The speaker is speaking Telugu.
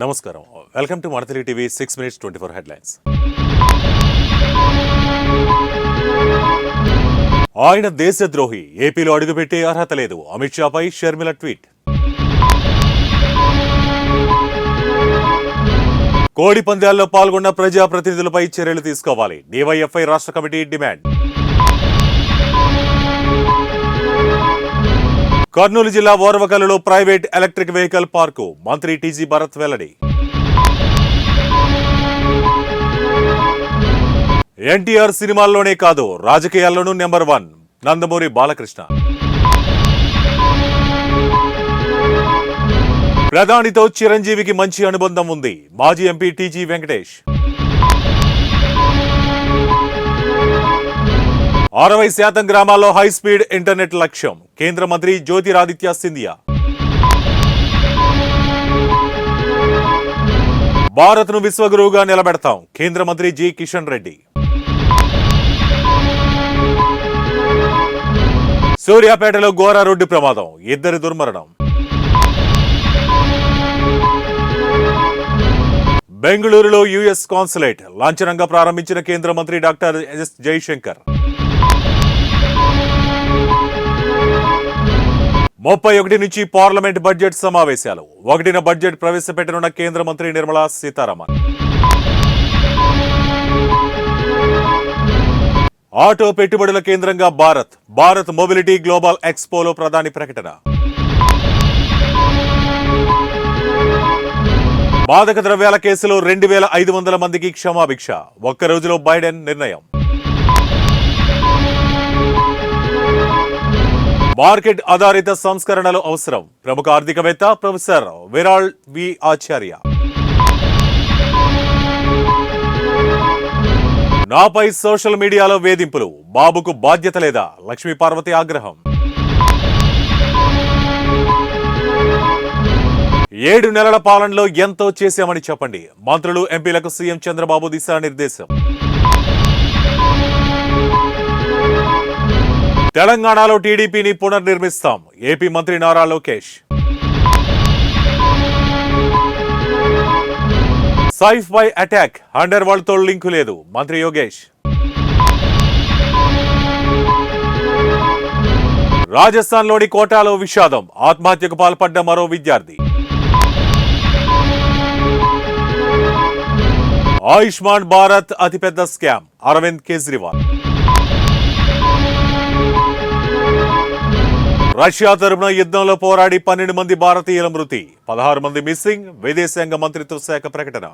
నమస్కారం. వెల్కమ్ టు మన తెలుగు టీవీ 6 minutes 24 హెడ్లైన్స్. ఆయన దేశద్రోహి, ఏపీలో అడుగుపెట్టే అర్హత లేదు. అమిత్ షాపై షర్మిల ట్వీట్. కోడి పందాల్లో పాల్గొన్న ప్రజాప్రతినిధులపై చర్యలు తీసుకోవాలి. డివైఎఫ్ఐ రాష్ట్ర కమిటీ డిమాండ్. కర్నూలు జిల్లా ఓర్వకల్లులో ప్రైవేట్ ఎలక్ట్రిక్ వెహికల్ పార్కు, మంత్రి టీజీ భరత్ వెల్లడి. ఎన్టీఆర్ సినిమాల్లోనే కాదు, రాజకీయాల్లోనూ నెంబర్ 1 నందమూరి బాలకృష్ణ. ప్రధానితో చిరంజీవికి మంచి అనుబంధం ఉంది. మాజీ ఎంపీ టీజీ వెంకటేష్. 60% గ్రామాల్లో హై స్పీడ్ ఇంటర్నెట్ లక్ష్యం, కేంద్ర మంత్రి జ్యోతిరాదిత్య సింధియా. భారత్ ను విశ్వగురువుగా నిలబెడతాం, కేంద్ర మంత్రి జి కిషన్ రెడ్డి. సూర్యాపేటలో ఘోర రోడ్డు ప్రమాదం, 2 దుర్మరణం. బెంగళూరులో యుఎస్ కాన్సులేట్ లాంఛనంగా ప్రారంభించిన కేంద్ర మంత్రి డాక్టర్ ఎస్ జైశంకర్. 31 నుంచి పార్లమెంట్ బడ్జెట్ సమావేశాలు, 1న బడ్జెట్ ప్రవేశపెట్టనున్న కేంద్ర మంత్రి నిర్మలా సీతారామన్. ఆటో పెట్టుబడుల కేంద్రంగా భారత్ మొబిలిటీ గ్లోబల్ ఎక్స్పోలో ప్రధాని ప్రకటన. మాదక ద్రవ్యాల కేసులో 2500 మందికి క్షమాభిక్ష, ఒక్క రోజులో బైడెన్ నిర్ణయం. మార్కెట్ ఆధారిత సంస్కరణలు అవసరం, ప్రముఖ ఆర్థికవేత్త ప్రొఫెసర్ విరాల్ వి ఆచార్య. నాపై సోషల్ మీడియాలో వేధింపులు, బాబుకు బాధ్యత లేదా? లక్ష్మీ పార్వతి ఆగ్రహం. 7 నెలల పాలనలో ఎంతో చేశామని చెప్పండి, మంత్రులు ఎంపీలకు సీఎం చంద్రబాబు దిశానిర్దేశం. తెలంగాణలో టీడీపీని పునర్నిర్మిస్తాం, ఏపీ మంత్రి నారా లోకేష్. సైఫ్ పై అటాక్, అండర్ వరల్డ్ తో లింకు లేదు, మంత్రి యోగేష్. రాజస్థాన్ లోని కోటాలో విషాదం, ఆత్మహత్యకు పాల్పడ్డ మరో విద్యార్థి. ఆయుష్మాన్ భారత్ అతిపెద్ద స్కామ్, అరవింద్ కేజ్రీవాల్. రష్యా తరపున యుద్ధంలో పోరాడి 12 మంది భారతీయుల మృతి, 16 మంది మిస్సింగ్, విదేశాంగ మంత్రిత్వ శాఖ ప్రకటన.